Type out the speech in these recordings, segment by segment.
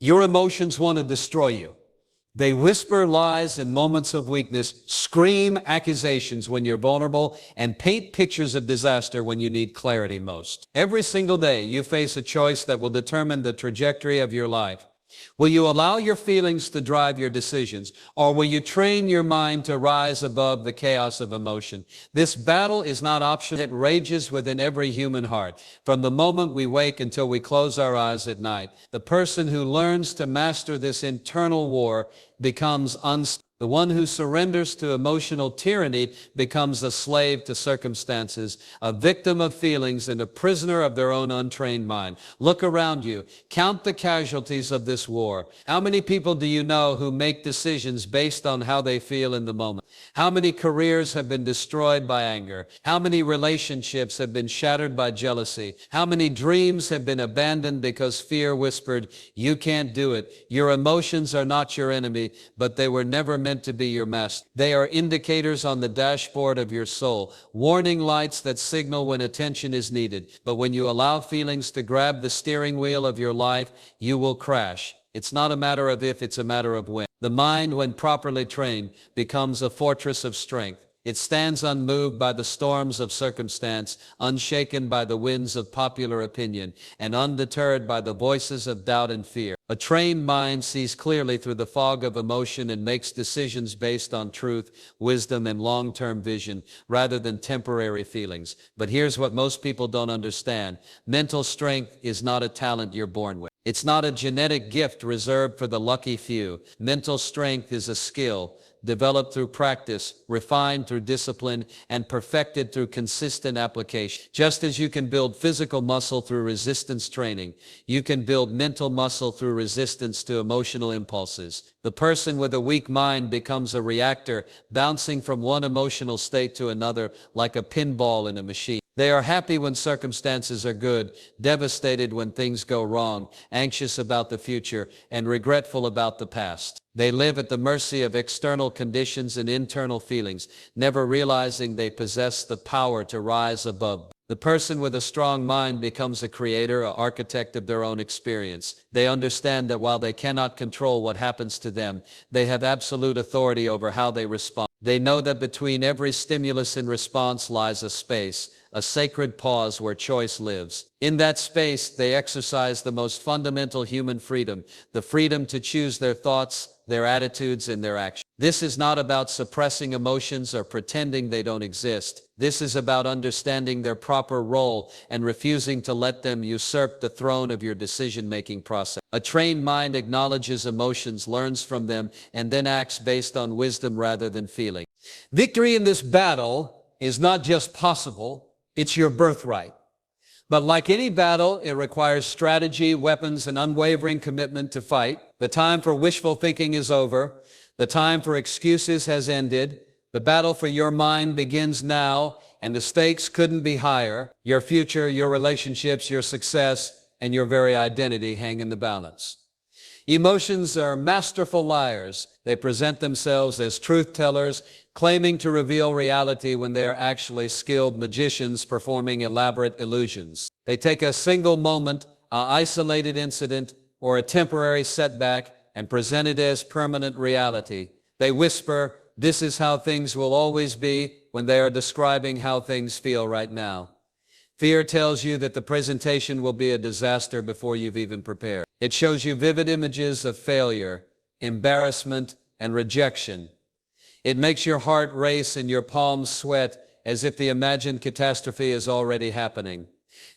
Your emotions want to destroy you. They whisper lies in moments of weakness, scream accusations when you're vulnerable, and paint pictures of disaster when you need clarity most. Every single day, you face a choice that will determine the trajectory of your life. Will you allow your feelings to drive your decisions, or will you train your mind to rise above the chaos of emotion? This battle is not optional. It rages within every human heart. From the moment we wake until we close our eyes at night, the person who learns to master this internal war becomes unstoppable. The one who surrenders to emotional tyranny becomes a slave to circumstances, a victim of feelings, and a prisoner of their own untrained mind. Look around you. Count the casualties of this war. How many people do you know who make decisions based on how they feel in the moment? How many careers have been destroyed by anger? How many relationships have been shattered by jealousy? How many dreams have been abandoned because fear whispered, "You can't do it"? Your emotions are not your enemy, but they were never meant to be your master. They are indicators on the dashboard of your soul, warning lights that signal when attention is needed. But when you allow feelings to grab the steering wheel of your life, you will crash. It's not a matter of if, it's a matter of when. The mind, when properly trained, becomes a fortress of strength. It stands unmoved by the storms of circumstance, unshaken by the winds of popular opinion, and undeterred by the voices of doubt and fear. A trained mind sees clearly through the fog of emotion and makes decisions based on truth, wisdom, and long-term vision, rather than temporary feelings. But here's what most people don't understand. Mental strength is not a talent you're born with. It's not a genetic gift reserved for the lucky few. Mental strength is a skill developed through practice, refined through discipline, and perfected through consistent application. Just as you can build physical muscle through resistance training, you can build mental muscle through resistance to emotional impulses. The person with a weak mind becomes a reactor, bouncing from one emotional state to another like a pinball in a machine. They are happy when circumstances are good, devastated when things go wrong, anxious about the future, and regretful about the past. They live at the mercy of external conditions and internal feelings, never realizing they possess the power to rise above. The person with a strong mind becomes a creator, an architect of their own experience. They understand that while they cannot control what happens to them, they have absolute authority over how they respond. They know that between every stimulus and response lies a space, a sacred pause where choice lives. In that space, they exercise the most fundamental human freedom, the freedom to choose their thoughts, their attitudes, and their actions. This is not about suppressing emotions or pretending they don't exist. This is about understanding their proper role and refusing to let them usurp the throne of your decision-making process. A trained mind acknowledges emotions, learns from them, and then acts based on wisdom rather than feeling. Victory in this battle is not just possible, it's your birthright. But like any battle, it requires strategy, weapons, and unwavering commitment to fight. The time for wishful thinking is over. The time for excuses has ended. The battle for your mind begins now, and the stakes couldn't be higher. Your future, your relationships, your success, and your very identity hang in the balance. Emotions are masterful liars. They present themselves as truth tellers, claiming to reveal reality when they are actually skilled magicians performing elaborate illusions. They take a single moment, an isolated incident, or a temporary setback and present it as permanent reality. They whisper, "This is how things will always be," when they are describing how things feel right now. Fear tells you that the presentation will be a disaster before you've even prepared. It shows you vivid images of failure, embarrassment, and rejection. It makes your heart race and your palms sweat as if the imagined catastrophe is already happening.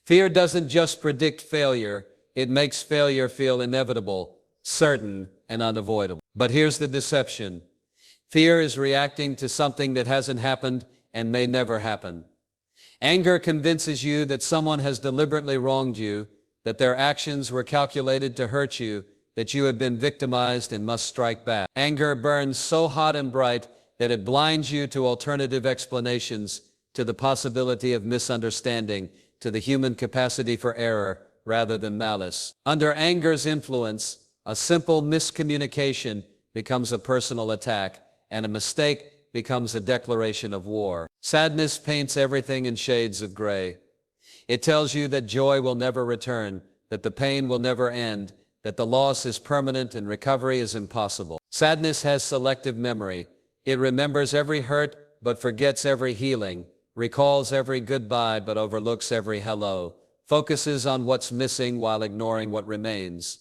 Fear doesn't just predict failure, it makes failure feel inevitable, certain, and unavoidable. But here's the deception. Fear is reacting to something that hasn't happened and may never happen. Anger convinces you that someone has deliberately wronged you, that their actions were calculated to hurt you, that you have been victimized and must strike back. Anger burns so hot and bright that it blinds you to alternative explanations, to the possibility of misunderstanding, to the human capacity for error rather than malice. Under anger's influence, a simple miscommunication becomes a personal attack, and a mistake becomes a declaration of war. Sadness paints everything in shades of gray. It tells you that joy will never return, that the pain will never end, that the loss is permanent and recovery is impossible. Sadness has selective memory. It remembers every hurt but forgets every healing, recalls every goodbye but overlooks every hello, focuses on what's missing while ignoring what remains.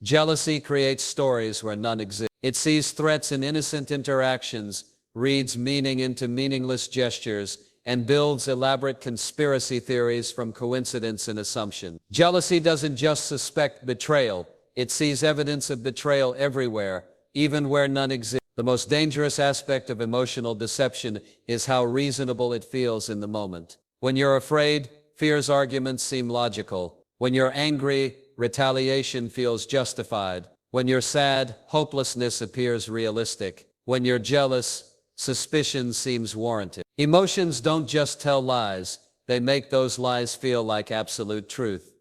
Jealousy creates stories where none exist. It sees threats in innocent interactions, reads meaning into meaningless gestures, and builds elaborate conspiracy theories from coincidence and assumption. Jealousy doesn't just suspect betrayal, it sees evidence of betrayal everywhere, even where none exists. The most dangerous aspect of emotional deception is how reasonable it feels in the moment. When you're afraid, fear's arguments seem logical. When you're angry, retaliation feels justified. When you're sad, hopelessness appears realistic. When you're jealous, suspicion seems warranted. Emotions don't just tell lies, they make those lies feel like absolute truth.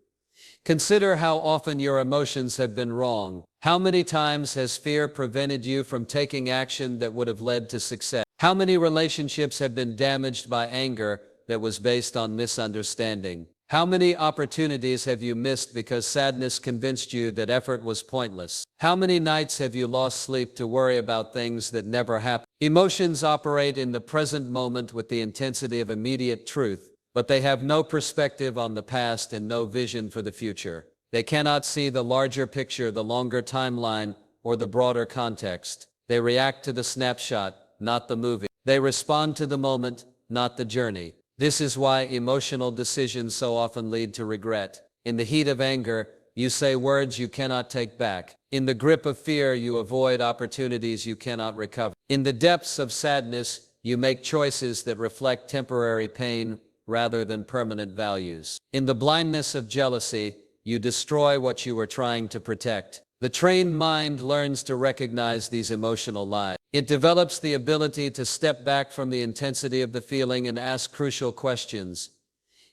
Consider how often your emotions have been wrong. How many times has fear prevented you from taking action that would have led to success? How many relationships have been damaged by anger that was based on misunderstanding? How many opportunities have you missed because sadness convinced you that effort was pointless? How many nights have you lost sleep to worry about things that never happened? Emotions operate in the present moment with the intensity of immediate truth, but they have no perspective on the past and no vision for the future. They cannot see the larger picture, the longer timeline, or the broader context. They react to the snapshot, not the movie. They respond to the moment, not the journey. This is why emotional decisions so often lead to regret. In the heat of anger, you say words you cannot take back. In the grip of fear, you avoid opportunities you cannot recover. In the depths of sadness, you make choices that reflect temporary pain rather than permanent values. In the blindness of jealousy, you destroy what you were trying to protect. The trained mind learns to recognize these emotional lies. It develops the ability to step back from the intensity of the feeling and ask crucial questions.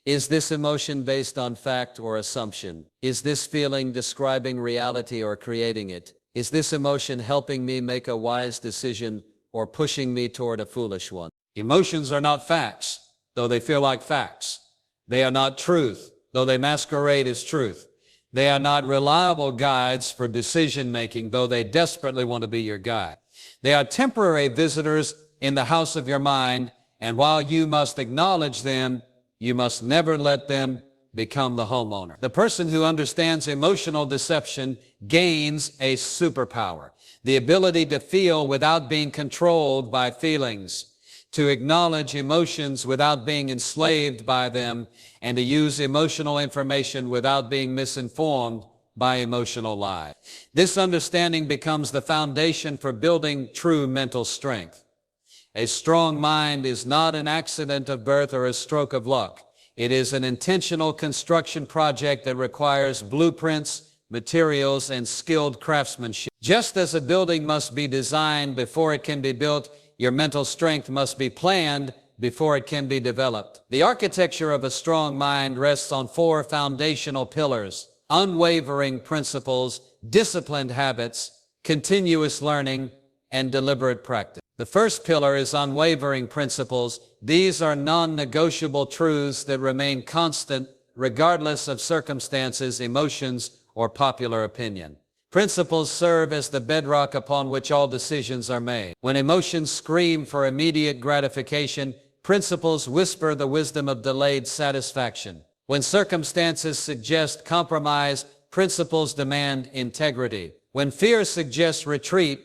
Is this emotion based on fact or assumption? Is this feeling describing reality or creating it? Is this emotion helping me make a wise decision or pushing me toward a foolish one? Emotions are not facts, though they feel like facts. They are not truth, though they masquerade as truth. They are not reliable guides for decision-making, though they desperately want to be your guide. They are temporary visitors in the house of your mind, and while you must acknowledge them, you must never let them become the homeowner. The person who understands emotional deception gains a superpower, the ability to feel without being controlled by feelings, to acknowledge emotions without being enslaved by them, and to use emotional information without being misinformed by emotional lies. This understanding becomes the foundation for building true mental strength. A strong mind is not an accident of birth or a stroke of luck. It is an intentional construction project that requires blueprints, materials, and skilled craftsmanship. Just as a building must be designed before it can be built, your mental strength must be planned before it can be developed. The architecture of a strong mind rests on 4 foundational pillars: unwavering principles, disciplined habits, continuous learning, and deliberate practice. The first pillar is unwavering principles. These are non-negotiable truths that remain constant regardless of circumstances, emotions, or popular opinion. Principles serve as the bedrock upon which all decisions are made. When emotions scream for immediate gratification, principles whisper the wisdom of delayed satisfaction. When circumstances suggest compromise, principles demand integrity. When fear suggests retreat,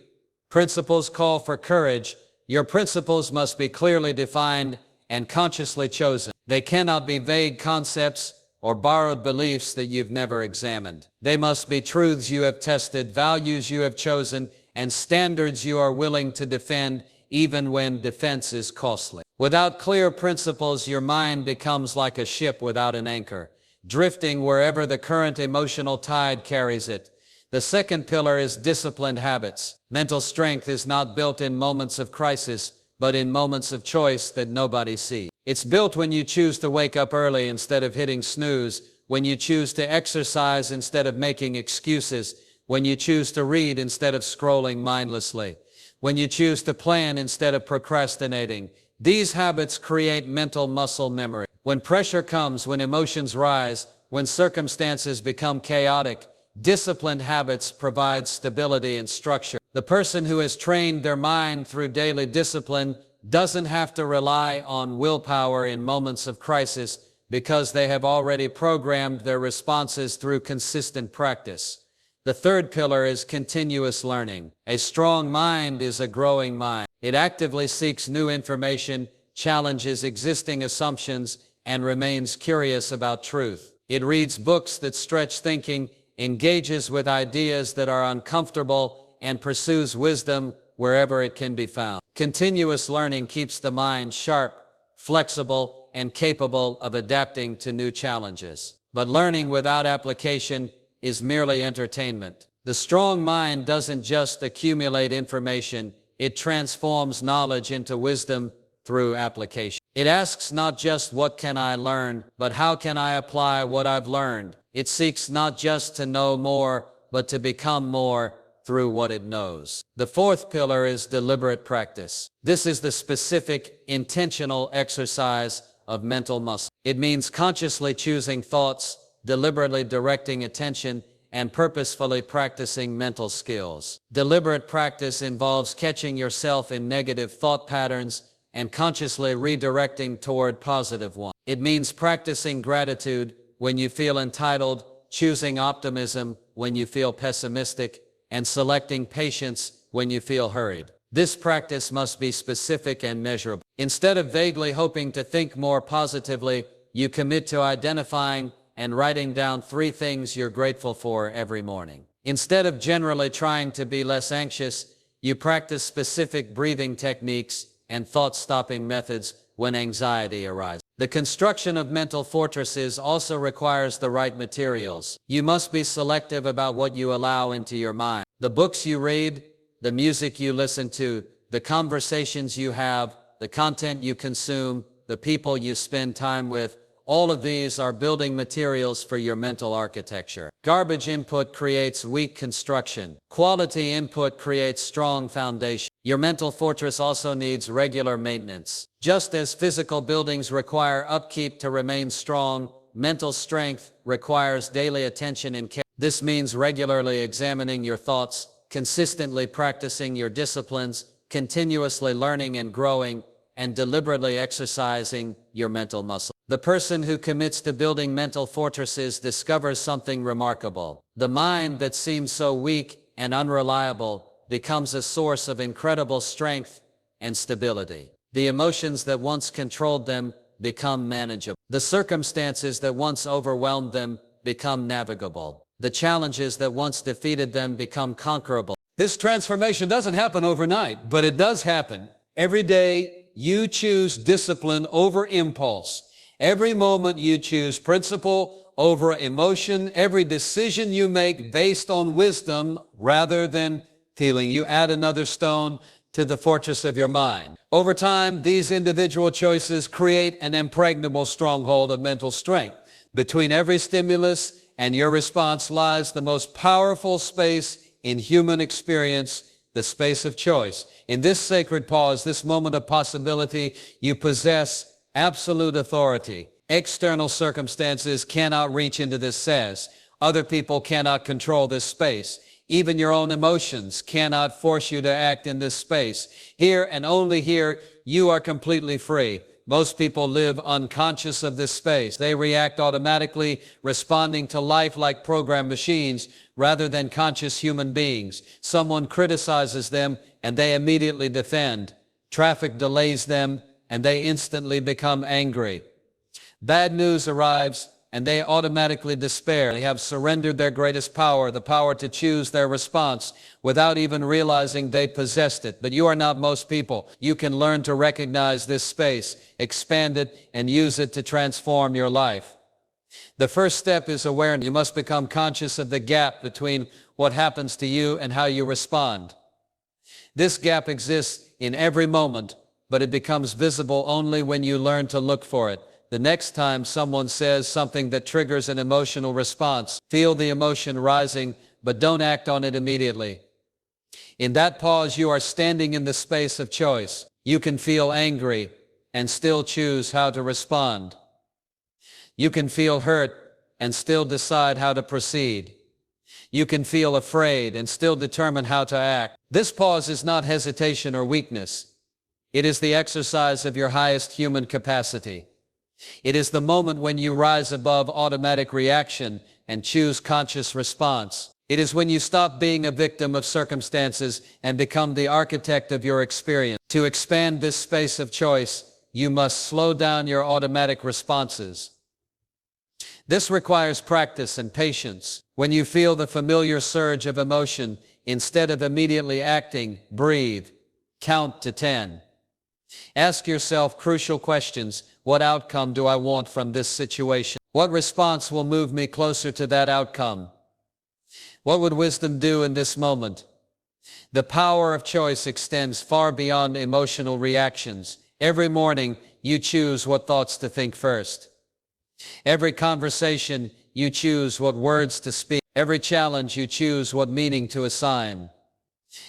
principles call for courage. Your principles must be clearly defined and consciously chosen. They cannot be vague concepts or borrowed beliefs that you've never examined. They must be truths you have tested, values you have chosen, and standards you are willing to defend even when defense is costly. Without clear principles, your mind becomes like a ship without an anchor, drifting wherever the current emotional tide carries it. The second pillar is disciplined habits. Mental strength is not built in moments of crisis, but in moments of choice that nobody sees. It's built when you choose to wake up early instead of hitting snooze, when you choose to exercise instead of making excuses, when you choose to read instead of scrolling mindlessly, when you choose to plan instead of procrastinating. These habits create mental muscle memory. When pressure comes, when emotions rise, when circumstances become chaotic, Disciplined habits provide stability and structure. The person who has trained their mind through daily discipline doesn't have to rely on willpower in moments of crisis because they have already programmed their responses through consistent practice. The third pillar is continuous learning. A strong mind is a growing mind. It actively seeks new information, challenges existing assumptions, and remains curious about truth. It reads books that stretch thinking, engages with ideas that are uncomfortable, and pursues wisdom wherever it can be found. Continuous learning keeps the mind sharp, flexible, and capable of adapting to new challenges. But learning without application is merely entertainment. The strong mind doesn't just accumulate information, it transforms knowledge into wisdom through application. It asks not just what can I learn, but how can I apply what I've learned. It seeks not just to know more, but to become more through what it knows. The fourth pillar is deliberate practice. This is the specific, intentional exercise of mental muscle. It means consciously choosing thoughts, deliberately directing attention, and purposefully practicing mental skills. Deliberate practice involves catching yourself in negative thought patterns and consciously redirecting toward positive ones. It means practicing gratitude when you feel entitled, choosing optimism when you feel pessimistic, and selecting patience when you feel hurried. This practice must be specific and measurable. Instead of vaguely hoping to think more positively, you commit to identifying and writing down 3 things you're grateful for every morning. Instead of generally trying to be less anxious, you practice specific breathing techniques and thought-stopping methods when anxiety arises. The construction of mental fortresses also requires the right materials. You must be selective about what you allow into your mind. The books you read, the music you listen to, the conversations you have, the content you consume, the people you spend time with, all of these are building materials for your mental architecture. Garbage input creates weak construction. Quality input creates strong foundation. Your mental fortress also needs regular maintenance. Just as physical buildings require upkeep to remain strong, mental strength requires daily attention and care. This means regularly examining your thoughts, consistently practicing your disciplines, continuously learning and growing, and deliberately exercising your mental muscle. The person who commits to building mental fortresses discovers something remarkable. The mind that seems so weak and unreliable becomes a source of incredible strength and stability. The emotions that once controlled them become manageable. The circumstances that once overwhelmed them become navigable. The challenges that once defeated them become conquerable. This transformation doesn't happen overnight, but it does happen. Every day you choose discipline over impulse. Every moment you choose principle over emotion. Every decision you make based on wisdom rather than feeling. You add another stone to the fortress of your mind. Over time, these individual choices create an impregnable stronghold of mental strength. Between every stimulus and your response lies the most powerful space in human experience, the space of choice. In this sacred pause, this moment of possibility, you possess absolute authority. External circumstances cannot reach into this space. Other people cannot control this space. Even your own emotions cannot force you to act in this space. Here and only here, you are completely free. Most people live unconscious of this space. They react automatically, responding to life like programmed machines rather than conscious human beings. Someone criticizes them and they immediately defend. Traffic delays them and they instantly become angry. Bad news arrives and they automatically despair. They have surrendered their greatest power, the power to choose their response, without even realizing they possessed it. But you are not most people. You can learn to recognize this space, expand it, and use it to transform your life. The first step is awareness. You must become conscious of the gap between what happens to you and how you respond. This gap exists in every moment, but it becomes visible only when you learn to look for it. The next time someone says something that triggers an emotional response, feel the emotion rising, but don't act on it immediately. In that pause, you are standing in the space of choice. You can feel angry and still choose how to respond. You can feel hurt and still decide how to proceed. You can feel afraid and still determine how to act. This pause is not hesitation or weakness. It is the exercise of your highest human capacity. It is the moment when you rise above automatic reaction and choose conscious response. It is when you stop being a victim of circumstances and become the architect of your experience. To expand this space of choice, you must slow down your automatic responses. This requires practice and patience. When you feel the familiar surge of emotion, instead of immediately acting, breathe. Count to 10. Ask yourself crucial questions. What outcome do I want from this situation? What response will move me closer to that outcome? What would wisdom do in this moment? The power of choice extends far beyond emotional reactions. Every morning, you choose what thoughts to think first. Every conversation, you choose what words to speak. Every challenge, you choose what meaning to assign.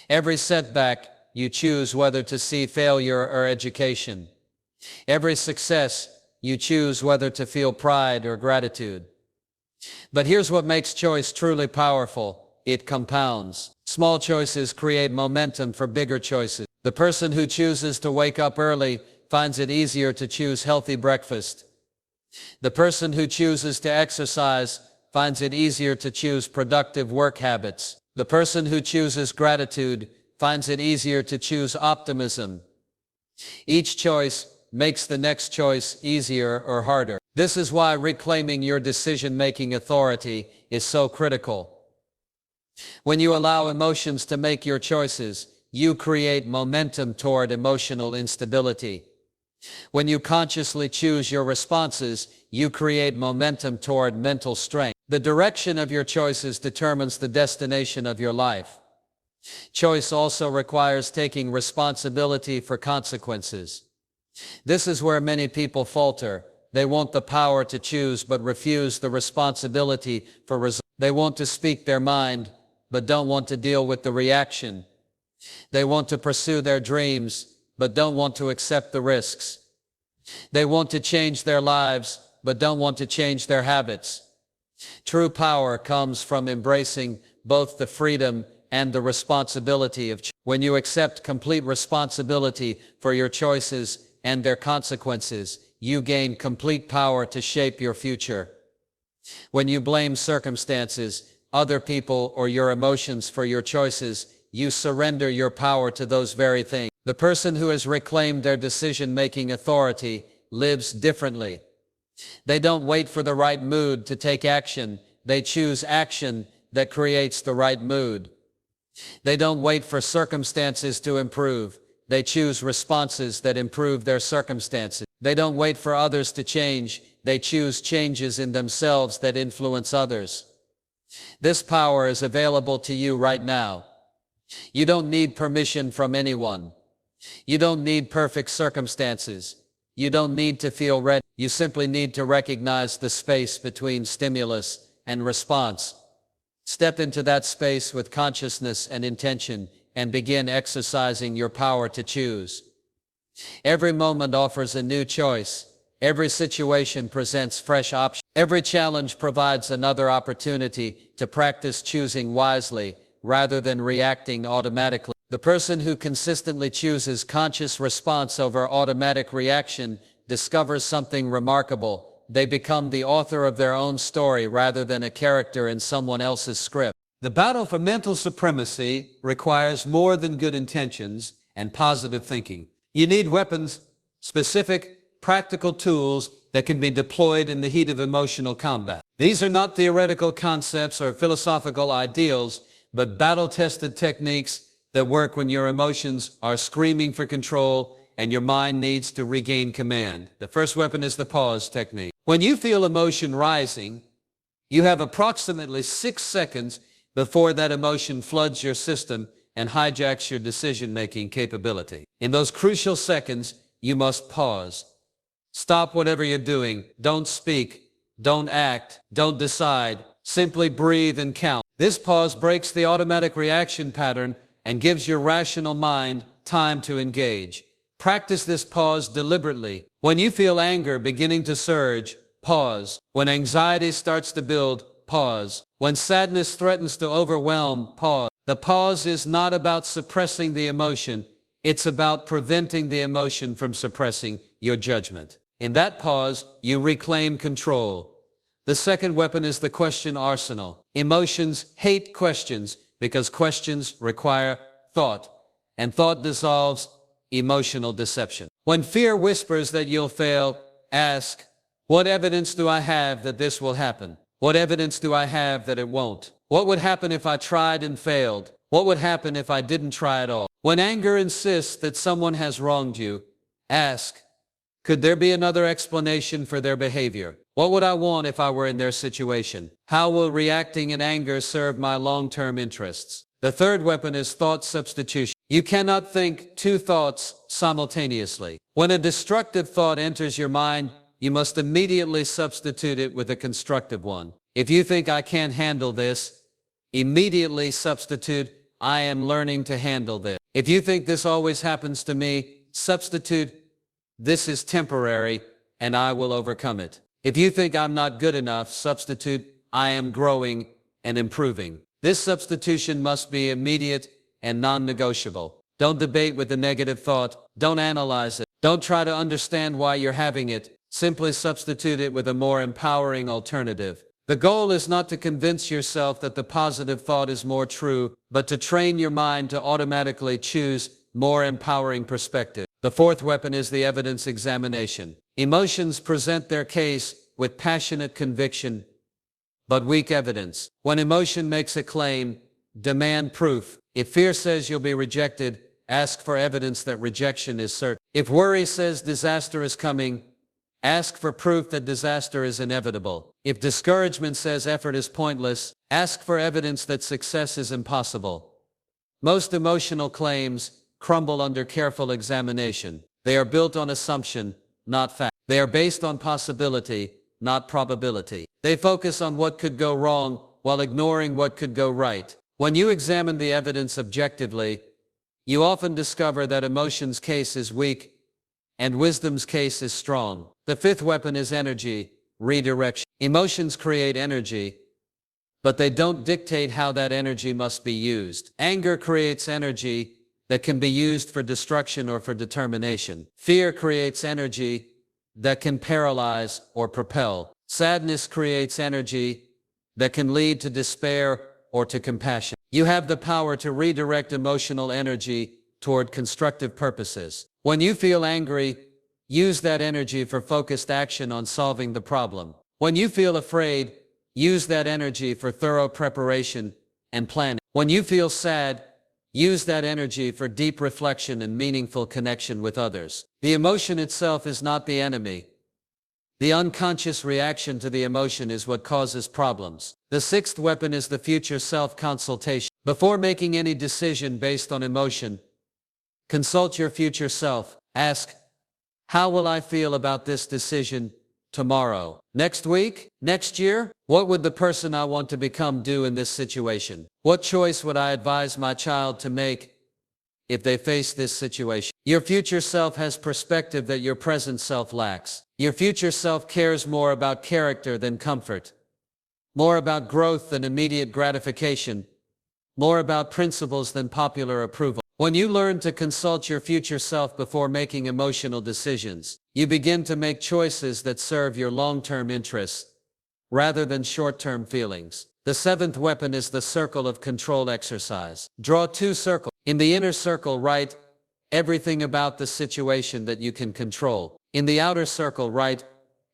Every setback, you choose whether to see failure or education. Every success, you choose whether to feel pride or gratitude. But here's what makes choice truly powerful. It compounds. Small choices create momentum for bigger choices. The person who chooses to wake up early finds it easier to choose healthy breakfast. The person who chooses to exercise finds it easier to choose productive work habits. The person who chooses gratitude finds it easier to choose optimism. Each choice makes the next choice easier or harder. This is why reclaiming your decision-making authority is so critical. When you allow emotions to make your choices, you create momentum toward emotional instability. When you consciously choose your responses, you create momentum toward mental strength. The direction of your choices determines the destination of your life. Choice also requires taking responsibility for consequences. This is where many people falter. They want the power to choose but refuse the responsibility for results. They want to speak their mind but don't want to deal with the reaction. They want to pursue their dreams but don't want to accept the risks. They want to change their lives but don't want to change their habits. True power comes from embracing both the freedom and the responsibility of choice. When you accept complete responsibility for your choices and their consequences, you gain complete power to shape your future. When you blame circumstances, other people, or your emotions for your choices, you surrender your power to those very things. The person who has reclaimed their decision-making authority lives differently. They don't wait for the right mood to take action. They choose action that creates the right mood. They don't wait for circumstances to improve. They choose responses that improve their circumstances. They don't wait for others to change. They choose changes in themselves that influence others. This power is available to you right now. You don't need permission from anyone. You don't need perfect circumstances. You don't need to feel ready. You simply need to recognize the space between stimulus and response. Step into that space with consciousness and intention and begin exercising your power to choose. Every moment offers a new choice. Every situation presents fresh options. Every challenge provides another opportunity to practice choosing wisely rather than reacting automatically. The person who consistently chooses conscious response over automatic reaction discovers something remarkable. They become the author of their own story rather than a character in someone else's script. The battle for mental supremacy requires more than good intentions and positive thinking. You need weapons, specific, practical tools that can be deployed in the heat of emotional combat. These are not theoretical concepts or philosophical ideals, but battle-tested techniques that work when your emotions are screaming for control and your mind needs to regain command. The first weapon is the pause technique. When you feel emotion rising, you have approximately 6 seconds before that emotion floods your system and hijacks your decision-making capability. In those crucial seconds, you must pause. Stop whatever you're doing. Don't speak. Don't act. Don't decide. Simply breathe and count. This pause breaks the automatic reaction pattern and gives your rational mind time to engage. Practice this pause deliberately. When you feel anger beginning to surge, pause. When anxiety starts to build, pause. When sadness threatens to overwhelm, pause. The pause is not about suppressing the emotion. It's about preventing the emotion from suppressing your judgment. In that pause, you reclaim control. The second weapon is the question arsenal. Emotions hate questions because questions require thought, and thought dissolves emotional deception. When fear whispers that you'll fail, ask, what evidence do I have that this will happen? What evidence do I have that it won't? What would happen if I tried and failed? What would happen if I didn't try at all? When anger insists that someone has wronged you, ask, could there be another explanation for their behavior? What would I want if I were in their situation? How will reacting in anger serve my long-term interests? The third weapon is thought substitution. You cannot think two thoughts simultaneously. When a destructive thought enters your mind, you must immediately substitute it with a constructive one. If you think I can't handle this, immediately substitute I am learning to handle this. If you think this always happens to me, substitute this is temporary and I will overcome it. If you think I'm not good enough, substitute I am growing and improving. This substitution must be immediate and non-negotiable. Don't debate with the negative thought. Don't analyze it. Don't try to understand why you're having it. Simply substitute it with a more empowering alternative. The goal is not to convince yourself that the positive thought is more true, but to train your mind to automatically choose more empowering perspective. The fourth weapon is the evidence examination. Emotions present their case with passionate conviction, but weak evidence. When emotion makes a claim, demand proof. If fear says you'll be rejected, ask for evidence that rejection is certain. If worry says disaster is coming, ask for proof that disaster is inevitable. If discouragement says effort is pointless, ask for evidence that success is impossible. Most emotional claims crumble under careful examination. They are built on assumption, not fact. They are based on possibility, not probability. They focus on what could go wrong while ignoring what could go right. When you examine the evidence objectively, you often discover that emotion's case is weak and wisdom's case is strong. The fifth weapon is energy, redirection. Emotions create energy, but they don't dictate how that energy must be used. Anger creates energy that can be used for destruction or for determination. Fear creates energy that can paralyze or propel. Sadness creates energy that can lead to despair or to compassion. You have the power to redirect emotional energy toward constructive purposes. When you feel angry, use that energy for focused action on solving the problem. When you feel afraid, use that energy for thorough preparation and planning. When you feel sad, use that energy for deep reflection and meaningful connection with others. The emotion itself is not the enemy. The unconscious reaction to the emotion is what causes problems. The sixth weapon is the future self-consultation. Before making any decision based on emotion, consult your future self. Ask, how will I feel about this decision tomorrow? Next week? Next year? What would the person I want to become do in this situation? What choice would I advise my child to make if they face this situation? Your future self has perspective that your present self lacks. Your future self cares more about character than comfort, more about growth than immediate gratification, more about principles than popular approval. When you learn to consult your future self before making emotional decisions, you begin to make choices that serve your long-term interests rather than short-term feelings. The seventh weapon is the circle of control exercise. Draw two circles. In the inner circle, write everything about the situation that you can control. In the outer circle, write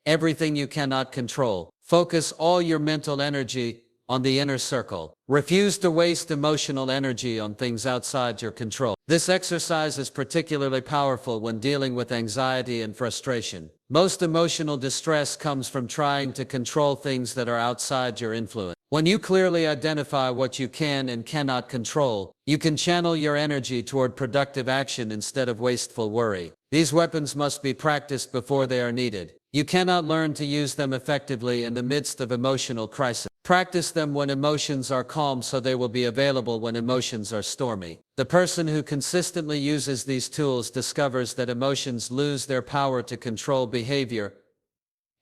everything you cannot control. Focus all your mental energy on the inner circle. Refuse to waste emotional energy on things outside your control. This exercise is particularly powerful when dealing with anxiety and frustration. Most emotional distress comes from trying to control things that are outside your influence. When you clearly identify what you can and cannot control, you can channel your energy toward productive action instead of wasteful worry. These weapons must be practiced before they are needed. You cannot learn to use them effectively in the midst of emotional crisis. Practice them when emotions are calm so they will be available when emotions are stormy. The person who consistently uses these tools discovers that emotions lose their power to control behavior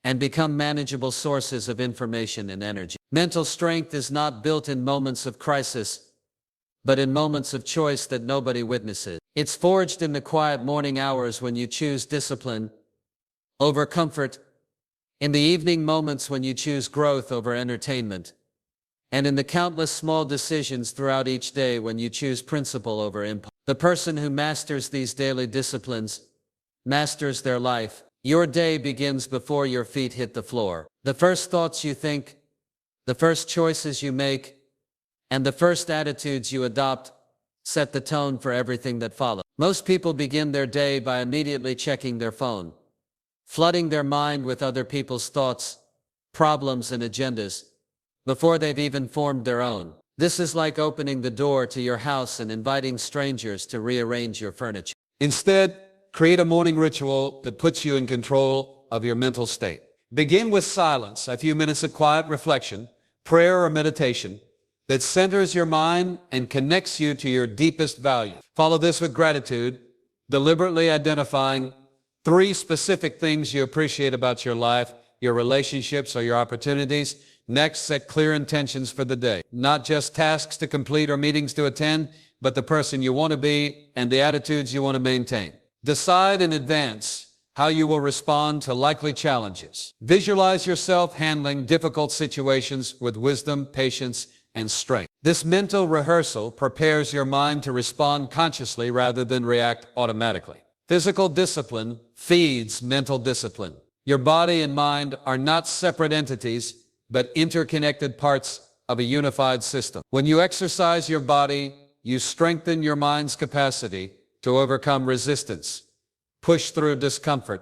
and become manageable sources of information and energy. Mental strength is not built in moments of crisis, but in moments of choice that nobody witnesses. It's forged in the quiet morning hours when you choose discipline over comfort, in the evening moments when you choose growth over entertainment, and in the countless small decisions throughout each day when you choose principle over impulse. The person who masters these daily disciplines masters their life. Your day begins before your feet hit the floor. The first thoughts you think, the first choices you make, and the first attitudes you adopt set the tone for everything that follows. Most people begin their day by immediately checking their phone, flooding their mind with other people's thoughts, problems, and agendas before they've even formed their own. This is like opening the door to your house and inviting strangers to rearrange your furniture. Instead, create a morning ritual that puts you in control of your mental state. Begin with silence, a few minutes of quiet reflection, prayer or meditation that centers your mind and connects you to your deepest values. Follow this with gratitude, deliberately identifying 3 specific things you appreciate about your life, your relationships, or your opportunities. Next, set clear intentions for the day. Not just tasks to complete or meetings to attend, but the person you want to be and the attitudes you want to maintain. Decide in advance how you will respond to likely challenges. Visualize yourself handling difficult situations with wisdom, patience, and strength. This mental rehearsal prepares your mind to respond consciously rather than react automatically. Physical discipline feeds mental discipline. Your body and mind are not separate entities, but interconnected parts of a unified system. When you exercise your body, you strengthen your mind's capacity to overcome resistance, push through discomfort,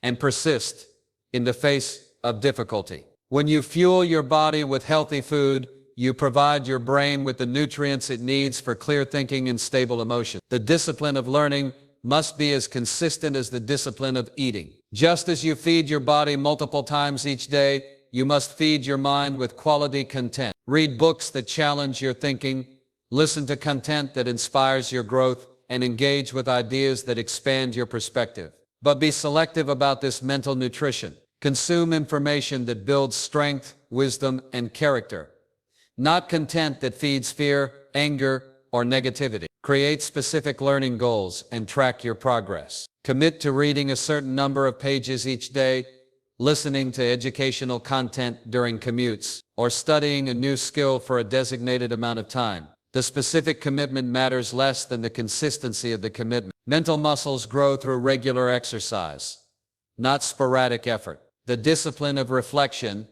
and persist in the face of difficulty. When you fuel your body with healthy food, you provide your brain with the nutrients it needs for clear thinking and stable emotion. The discipline of learning must be as consistent as the discipline of eating. Just as you feed your body multiple times each day, you must feed your mind with quality content. Read books that challenge your thinking, listen to content that inspires your growth, and engage with ideas that expand your perspective. But be selective about this mental nutrition. Consume information that builds strength, wisdom, and character, not content that feeds fear, anger, or negativity. Create specific learning goals and track your progress. Commit to reading a certain number of pages each day, listening to educational content during commutes, or studying a new skill for a designated amount of time. The specific commitment matters less than the consistency of the commitment. Mental muscles grow through regular exercise, not sporadic effort. The discipline of reflection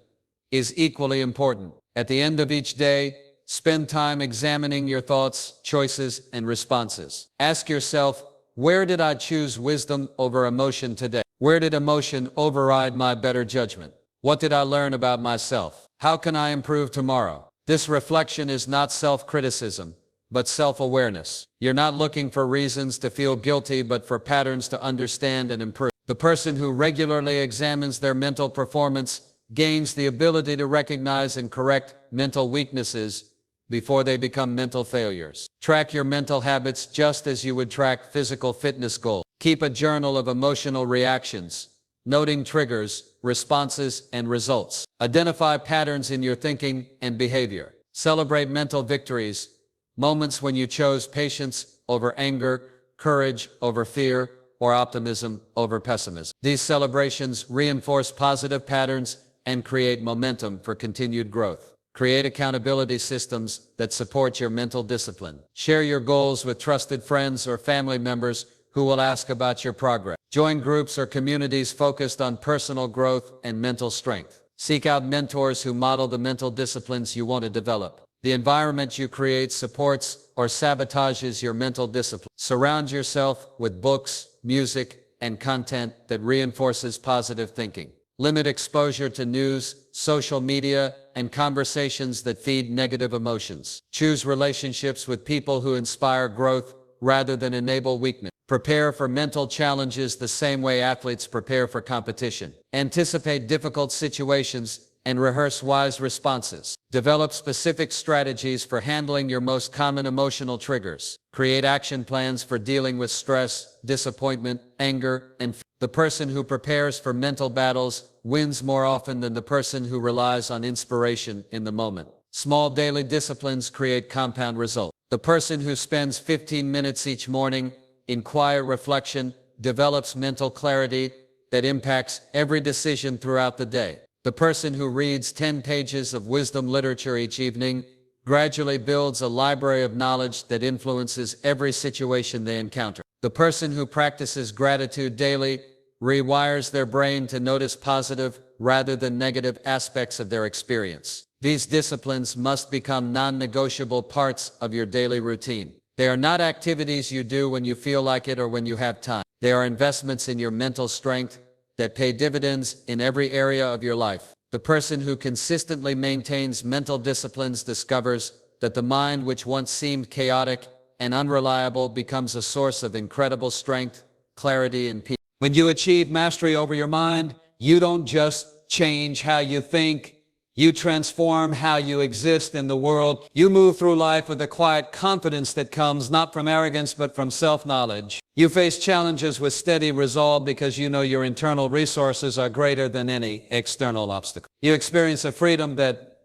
is equally important. At the end of each day, spend time examining your thoughts, choices, and responses. Ask yourself, where did I choose wisdom over emotion today? Where did emotion override my better judgment? What did I learn about myself? How can I improve tomorrow? This reflection is not self-criticism, but self-awareness. You're not looking for reasons to feel guilty, but for patterns to understand and improve. The person who regularly examines their mental performance gains the ability to recognize and correct mental weaknesses before they become mental failures. Track your mental habits just as you would track physical fitness goals. Keep a journal of emotional reactions, noting triggers, responses, and results. Identify patterns in your thinking and behavior. Celebrate mental victories, moments when you chose patience over anger, courage over fear, or optimism over pessimism. These celebrations reinforce positive patterns and create momentum for continued growth. Create accountability systems that support your mental discipline. Share your goals with trusted friends or family members who will ask about your progress. Join groups or communities focused on personal growth and mental strength. Seek out mentors who model the mental disciplines you want to develop. The environment you create supports or sabotages your mental discipline. Surround yourself with books, music, and content that reinforces positive thinking. Limit exposure to news, social media, and conversations that feed negative emotions. Choose relationships with people who inspire growth rather than enable weakness. Prepare for mental challenges the same way athletes prepare for competition. Anticipate difficult situations and rehearse wise responses. Develop specific strategies for handling your most common emotional triggers. Create action plans for dealing with stress, disappointment, anger, and fear. The person who prepares for mental battles wins more often than the person who relies on inspiration in the moment. Small daily disciplines create compound results. The person who spends 15 minutes each morning in quiet reflection develops mental clarity that impacts every decision throughout the day. The person who reads 10 pages of wisdom literature each evening gradually builds a library of knowledge that influences every situation they encounter. The person who practices gratitude daily rewires their brain to notice positive rather than negative aspects of their experience. These disciplines must become non-negotiable parts of your daily routine. They are not activities you do when you feel like it or when you have time. They are investments in your mental strength that pay dividends in every area of your life. The person who consistently maintains mental disciplines discovers that the mind which once seemed chaotic and unreliable becomes a source of incredible strength, clarity, and peace. When you achieve mastery over your mind, you don't just change how you think, you transform how you exist in the world. You move through life with a quiet confidence that comes not from arrogance but from self-knowledge. You face challenges with steady resolve because you know your internal resources are greater than any external obstacle. You experience a freedom that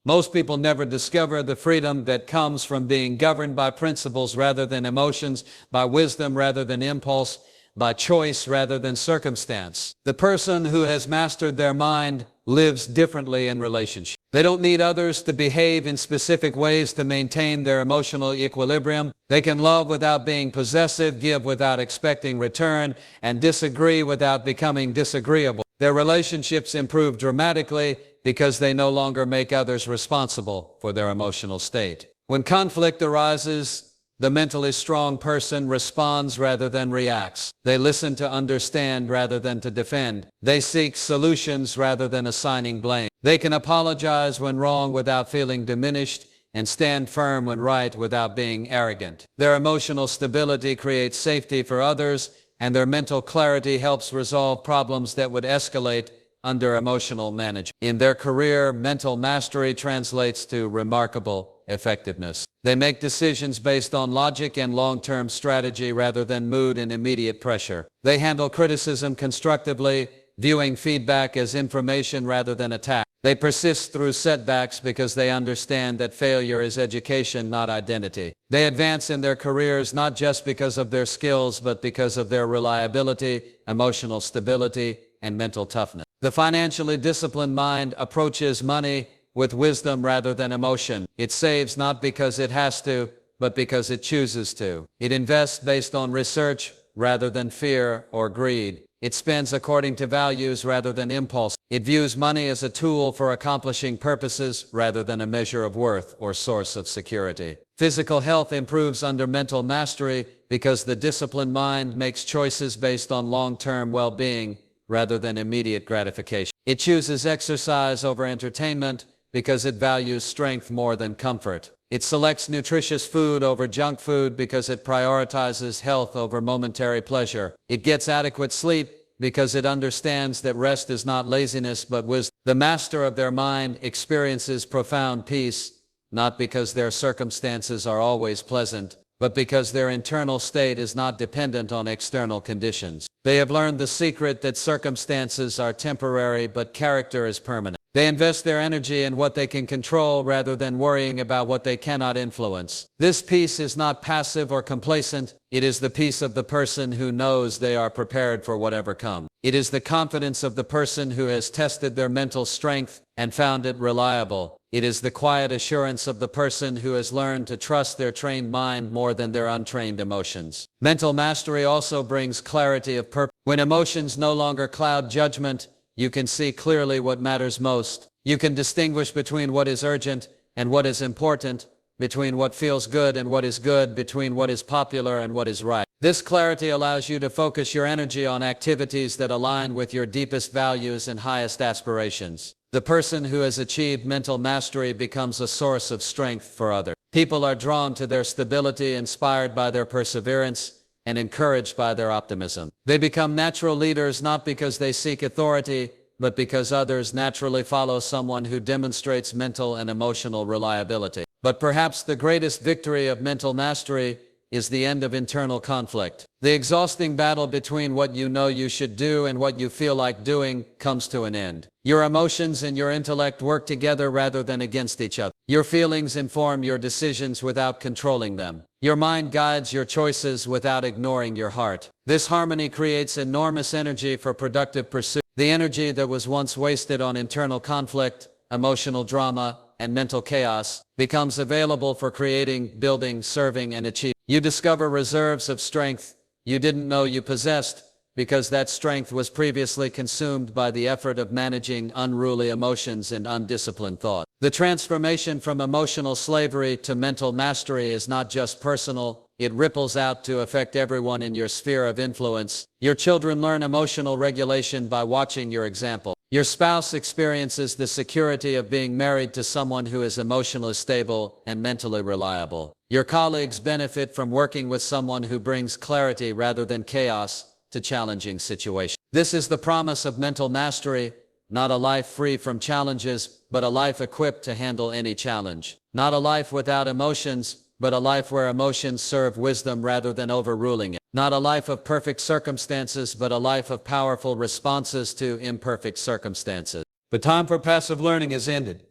most people never discover, the freedom that comes from being governed by principles rather than emotions, by wisdom rather than impulse, by choice rather than circumstance. The person who has mastered their mind lives differently in relationships. They don't need others to behave in specific ways to maintain their emotional equilibrium. They can love without being possessive, give without expecting return, and disagree without becoming disagreeable. Their relationships improve dramatically because they no longer make others responsible for their emotional state. When conflict arises, the mentally strong person responds rather than reacts. They listen to understand rather than to defend. They seek solutions rather than assigning blame. They can apologize when wrong without feeling diminished and stand firm when right without being arrogant. Their emotional stability creates safety for others, and their mental clarity helps resolve problems that would escalate under emotional management. In their career, mental mastery translates to remarkable effectiveness. They make decisions based on logic and long-term strategy rather than mood and immediate pressure. They handle criticism constructively, viewing feedback as information rather than attack. They persist through setbacks because they understand that failure is education, not identity. They advance in their careers not just because of their skills, but because of their reliability, emotional stability, and mental toughness. The financially disciplined mind approaches money with wisdom rather than emotion. It saves not because it has to, but because it chooses to. It invests based on research rather than fear or greed. It spends according to values rather than impulse. It views money as a tool for accomplishing purposes rather than a measure of worth or source of security. Physical health improves under mental mastery because the disciplined mind makes choices based on long-term well-being rather than immediate gratification. It chooses exercise over entertainment because it values strength more than comfort. It selects nutritious food over junk food because it prioritizes health over momentary pleasure. It gets adequate sleep because it understands that rest is not laziness but wisdom. The master of their mind experiences profound peace, not because their circumstances are always pleasant, but because their internal state is not dependent on external conditions. They have learned the secret that circumstances are temporary but character is permanent. They invest their energy in what they can control rather than worrying about what they cannot influence. This peace is not passive or complacent. It is the peace of the person who knows they are prepared for whatever comes. It is the confidence of the person who has tested their mental strength and found it reliable. It is the quiet assurance of the person who has learned to trust their trained mind more than their untrained emotions. Mental mastery also brings clarity of purpose. When emotions no longer cloud judgment, you can see clearly what matters most. You can distinguish between what is urgent and what is important, between what feels good and what is good, between what is popular and what is right. This clarity allows you to focus your energy on activities that align with your deepest values and highest aspirations. The person who has achieved mental mastery becomes a source of strength for others. People are drawn to their stability, inspired by their perseverance, and encouraged by their optimism. They become natural leaders not because they seek authority, but because others naturally follow someone who demonstrates mental and emotional reliability. But perhaps the greatest victory of mental mastery is the end of internal conflict. The exhausting battle between what you know you should do and what you feel like doing comes to an end. Your emotions and your intellect work together rather than against each other. Your feelings inform your decisions without controlling them. Your mind guides your choices without ignoring your heart. This harmony creates enormous energy for productive pursuit. The energy that was once wasted on internal conflict, emotional drama, and mental chaos becomes available for creating, building, serving, and achieving. You discover reserves of strength you didn't know you possessed, because that strength was previously consumed by the effort of managing unruly emotions and undisciplined thought. The transformation from emotional slavery to mental mastery is not just personal, it ripples out to affect everyone in your sphere of influence. Your children learn emotional regulation by watching your example. Your spouse experiences the security of being married to someone who is emotionally stable and mentally reliable. Your colleagues benefit from working with someone who brings clarity rather than chaos to challenging situations. This is the promise of mental mastery, not a life free from challenges, but a life equipped to handle any challenge. Not a life without emotions, but a life where emotions serve wisdom rather than overruling it. Not a life of perfect circumstances, but a life of powerful responses to imperfect circumstances. The time for passive learning has ended.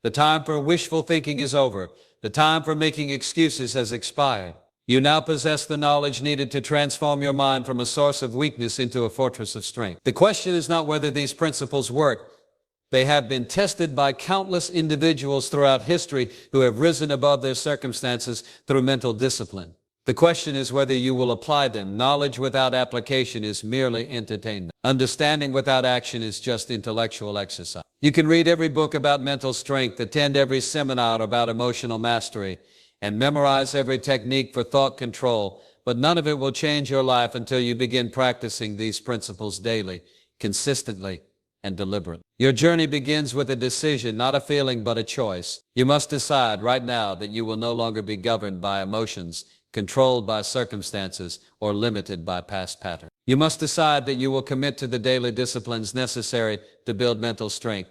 The time for wishful thinking is over. The time for making excuses has expired. You now possess the knowledge needed to transform your mind from a source of weakness into a fortress of strength. The question is not whether these principles work. They have been tested by countless individuals throughout history who have risen above their circumstances through mental discipline. The question is whether you will apply them. Knowledge without application is merely entertainment. Understanding without action is just intellectual exercise. You can read every book about mental strength, attend every seminar about emotional mastery, and memorize every technique for thought control, but none of it will change your life until you begin practicing these principles daily, consistently, and deliberately. Your journey begins with a decision, not a feeling, but a choice. You must decide right now that you will no longer be governed by emotions, controlled by circumstances, or limited by past patterns. You must decide that you will commit to the daily disciplines necessary to build mental strength,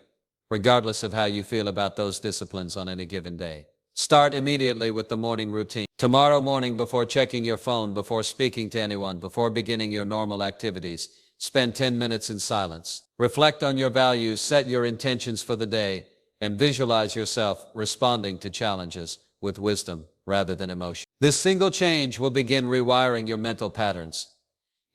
regardless of how you feel about those disciplines on any given day. Start immediately with the morning routine. Tomorrow morning, before checking your phone, before speaking to anyone, before beginning your normal activities, spend 10 minutes in silence. Reflect on your values, set your intentions for the day, and visualize yourself responding to challenges with wisdom rather than emotion. This single change will begin rewiring your mental patterns.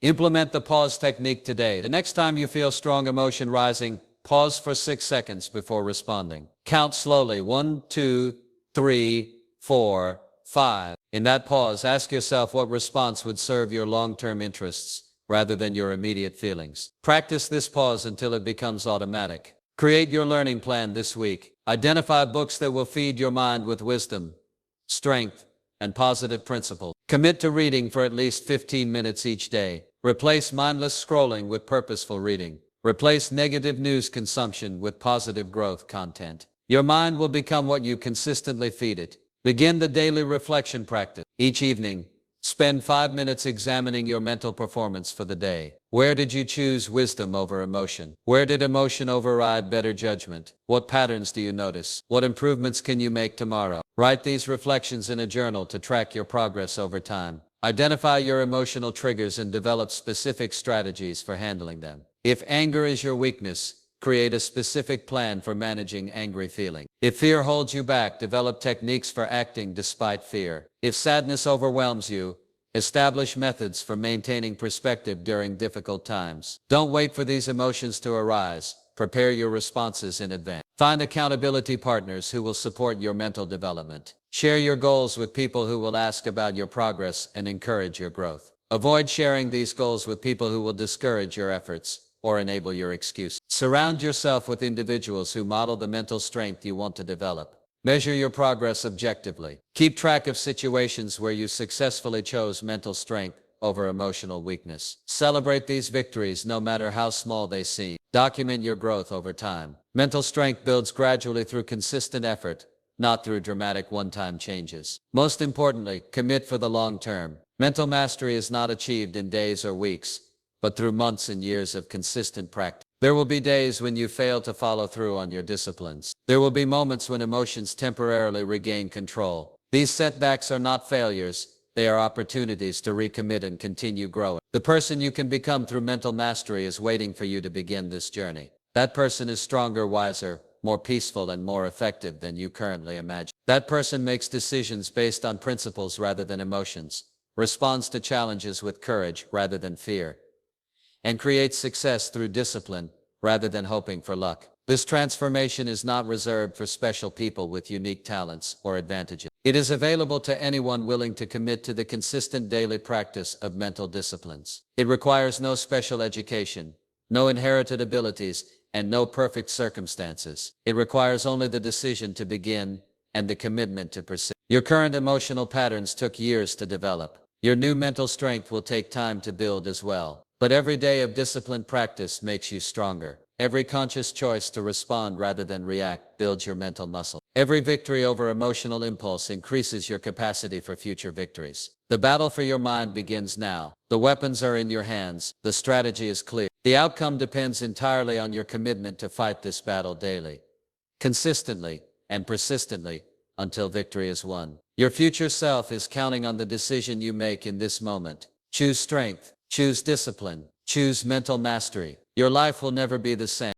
Implement the pause technique today. The next time you feel strong emotion rising, pause for 6 seconds before responding. Count slowly, 1, 2, 3, 4, 5. In that pause, ask yourself what response would serve your long-term interests rather than your immediate feelings. Practice this pause until it becomes automatic. Create your learning plan this week. Identify books that will feed your mind with wisdom, strength, and positive principles. Commit to reading for at least 15 minutes each day. Replace mindless scrolling with purposeful reading. Replace negative news consumption with positive growth content. Your mind will become what you consistently feed it. Begin the daily reflection practice. Each evening, spend 5 minutes examining your mental performance for the day. Where did you choose wisdom over emotion? Where did emotion override better judgment? What patterns do you notice? What improvements can you make tomorrow? Write these reflections in a journal to track your progress over time. Identify your emotional triggers and develop specific strategies for handling them. If anger is your weakness, create a specific plan for managing angry feeling. If fear holds you back, develop techniques for acting despite fear. If sadness overwhelms you, establish methods for maintaining perspective during difficult times. Don't wait for these emotions to arise. Prepare your responses in advance. Find accountability partners who will support your mental development. Share your goals with people who will ask about your progress and encourage your growth. Avoid sharing these goals with people who will discourage your efforts or enable your excuses. Surround yourself with individuals who model the mental strength you want to develop. Measure your progress objectively. Keep track of situations where you successfully chose mental strength over emotional weakness. Celebrate these victories no matter how small they seem. Document your growth over time. Mental strength builds gradually through consistent effort, not through dramatic one-time changes. Most importantly, commit for the long term. Mental mastery is not achieved in days or weeks, but through months and years of consistent practice. There will be days when you fail to follow through on your disciplines. There will be moments when emotions temporarily regain control. These setbacks are not failures, They are opportunities to recommit and continue growing. The person you can become through mental mastery is waiting for you to begin this journey. That person is stronger, wiser, more peaceful, and more effective than you currently imagine. That person makes decisions based on principles rather than emotions, responds to challenges with courage rather than fear, and creates success through discipline rather than hoping for luck. This transformation is not reserved for special people with unique talents or advantages. It is available to anyone willing to commit to the consistent daily practice of mental disciplines. It requires no special education, no inherited abilities, and no perfect circumstances. It requires only the decision to begin and the commitment to persist. Your current emotional patterns took years to develop. Your new mental strength will take time to build as well. But every day of disciplined practice makes you stronger. Every conscious choice to respond rather than react builds your mental muscle. Every victory over emotional impulse increases your capacity for future victories. The battle for your mind begins now. The weapons are in your hands. The strategy is clear. The outcome depends entirely on your commitment to fight this battle daily, consistently, and persistently until victory is won. Your future self is counting on the decision you make in this moment. Choose strength. Choose discipline. Choose mental mastery. Your life will never be the same.